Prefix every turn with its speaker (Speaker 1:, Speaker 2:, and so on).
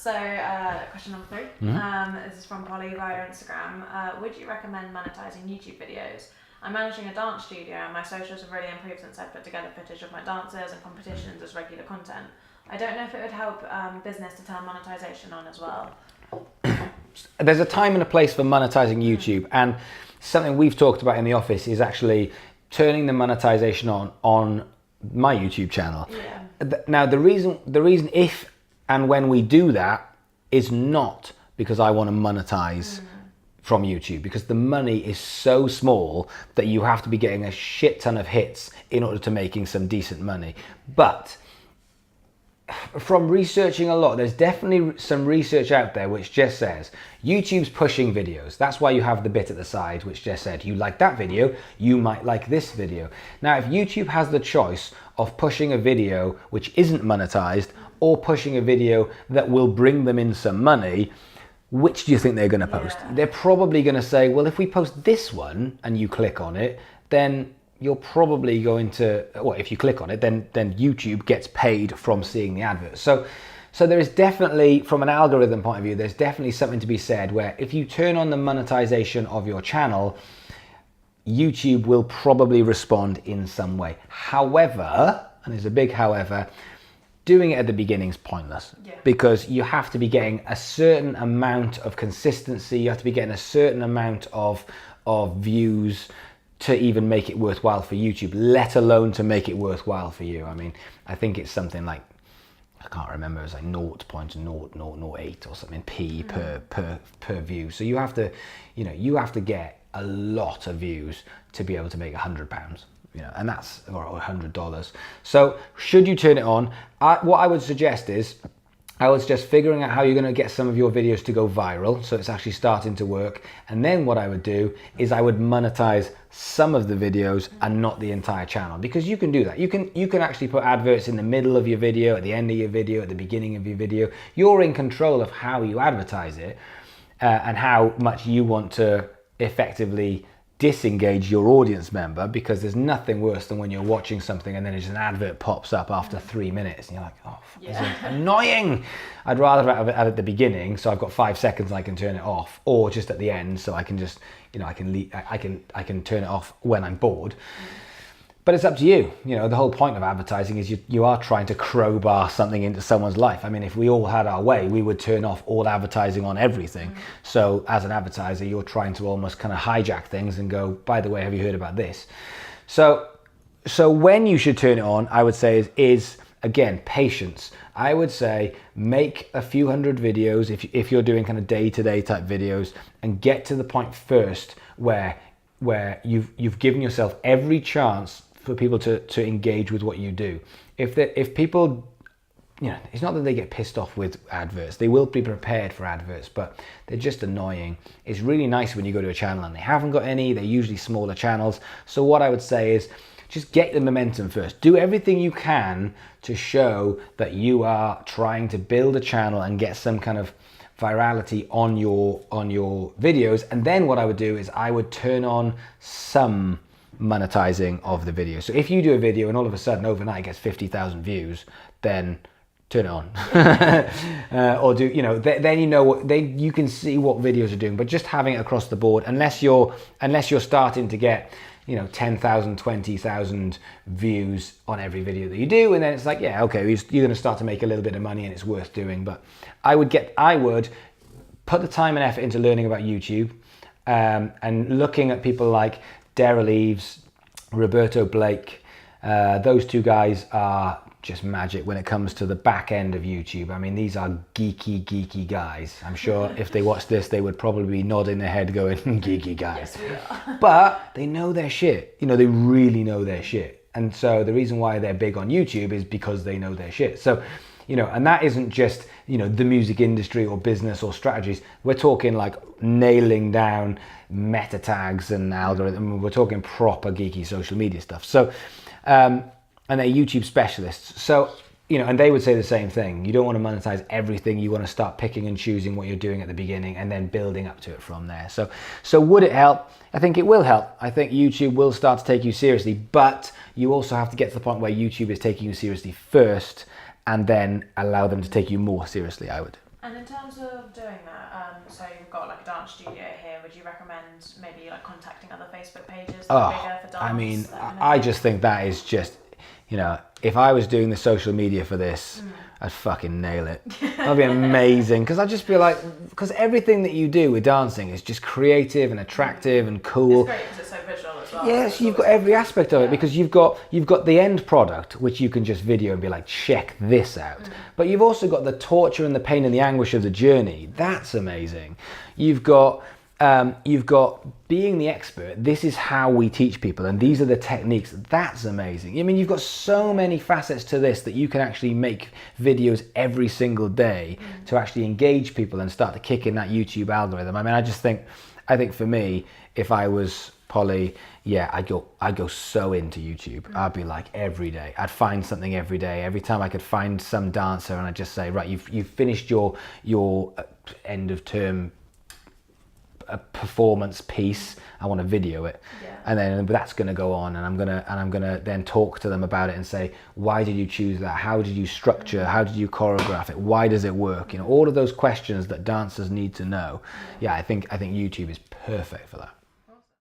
Speaker 1: Question number 3. This is from Polly via Instagram. Would you recommend monetizing YouTube videos? I'm managing a dance studio and my socials have really improved since I put together footage of my dances and competitions as regular content. I don't know if it would help business to turn monetization on as well.
Speaker 2: There's a time and a place for monetizing YouTube, and something we've talked about in the office is actually turning the monetization on my YouTube channel.
Speaker 1: Yeah.
Speaker 2: Now the reason if and when we do that is not because I want to monetize from YouTube, because the money is so small that you have to be getting a shit ton of hits in order to making some decent money. But from researching a lot, there's definitely some research out there which just says YouTube's pushing videos. That's why you have the bit at the side which just said, you like that video, you might like this video. Now, if YouTube has the choice of pushing a video which isn't monetized or pushing a video that will bring them in some money, which do you think they're going to post?
Speaker 1: Yeah.
Speaker 2: They're probably going to say, well, if we post this one and you click on it, then you're probably going to, well, if you click on it, then YouTube gets paid from seeing the advert. So there is definitely, from an algorithm point of view, there's definitely something to be said where if you turn on the monetization of your channel, YouTube will probably respond in some way. However, and there's a big however, doing it at the beginning is pointless.
Speaker 1: Yeah.
Speaker 2: Because you have to be getting a certain amount of consistency, you have to be getting a certain amount of views to even make it worthwhile for YouTube, let alone to make it worthwhile for you. I mean, I think it's something like, I can't remember, it was like 0.0008 or something P per view. So you have to, you have to get a lot of views to be able to make £100. And that's, or $100. So should you turn it on? What I would suggest is, I was just figuring out how you're going to get some of your videos to go viral, so it's actually starting to work. And then what I would do is I would monetize some of the videos and not the entire channel, because you can do that. You can actually put adverts in the middle of your video, at the end of your video, at the beginning of your video. You're in control of how you advertise it and how much you want to effectively disengage your audience member, because there's nothing worse than when you're watching something and then just an advert pops up after 3 minutes and you're like, oh, this is annoying. I'd rather have it at the beginning, so I've got 5 seconds and I can turn it off, or just at the end, so I can just, I can turn it off when I'm bored. But it's up to you. The whole point of advertising is you are trying to crowbar something into someone's life. I mean, if we all had our way, we would turn off all advertising on everything. So as an advertiser, you're trying to almost kind of hijack things and go, by the way, have you heard about this? So when you should turn it on, I would say is again, patience. I would say make a few hundred videos if you're doing kind of day-to-day type videos, and get to the point first where you've given yourself every chance for people to engage with what you do. If people, it's not that they get pissed off with adverts. They will be prepared for adverts, but they're just annoying. It's really nice when you go to a channel and they haven't got any. They're usually smaller channels. So what I would say is just get the momentum first. Do everything you can to show that you are trying to build a channel and get some kind of virality on your videos. And then what I would do is I would turn on some monetizing of the video. So if you do a video and all of a sudden overnight it gets 50,000 views, then turn it on. Or do, then you can see what videos are doing. But just having it across the board, unless you're starting to get 10,000, 20,000 views on every video that you do, and then it's like, yeah, okay, you're going to start to make a little bit of money and it's worth doing. But I would put the time and effort into learning about YouTube, and looking at people like Daryl Eves, Roberto Blake. Those two guys are just magic when it comes to the back end of YouTube. I mean, these are geeky guys. I'm sure if they watch this, they would probably be nodding their head going, geeky guys.
Speaker 1: Yes, we are.
Speaker 2: But they know their shit. They really know their shit. And so the reason why they're big on YouTube is because they know their shit. So, and that isn't just, the music industry or business or strategies. We're talking like nailing down meta tags and algorithm. We're talking proper geeky social media stuff. So, and they're YouTube specialists. So, and they would say the same thing. You don't want to monetize everything. You want to start picking and choosing what you're doing at the beginning and then building up to it from there. So would it help? I think it will help. I think YouTube will start to take you seriously, but you also have to get to the point where YouTube is taking you seriously first,
Speaker 1: Mm.
Speaker 2: and then allow them to take you more seriously, I would.
Speaker 1: And in terms of doing that, so you've got like a dance studio here. Would you recommend maybe like contacting other Facebook pages that are bigger for dance?
Speaker 2: I mean, I just think that is just, you know, if I was doing the social media for this, I'd fucking nail it. That'd be amazing. Because I'd just be like, because everything that you do with dancing is just creative and attractive and cool.
Speaker 1: It's great because it's so visual as well.
Speaker 2: Yes,
Speaker 1: So
Speaker 2: you've got every aspect of it, because you've got the end product, which you can just video and be like, check this out. But you've also got the torture and the pain and the anguish of the journey. That's amazing. You've got being the expert. This is how we teach people, and these are the techniques. That's amazing. I mean, you've got so many facets to this that you can actually make videos every single day to actually engage people and start to kick in that YouTube algorithm. I mean, I think for me, if I was Polly, yeah, I'd go so into YouTube. I'd be like every day. I'd find something every day. Every time I could find some dancer, and I'd just say, right, you've finished your end of term a performance piece. I want to video it, and then that's going to go on, and I'm gonna then talk to them about it and say, why did you choose that? How did you structure? How did you choreograph it? Why does it work? You know, all of those questions that dancers need to know. Yeah, I think YouTube is perfect for that.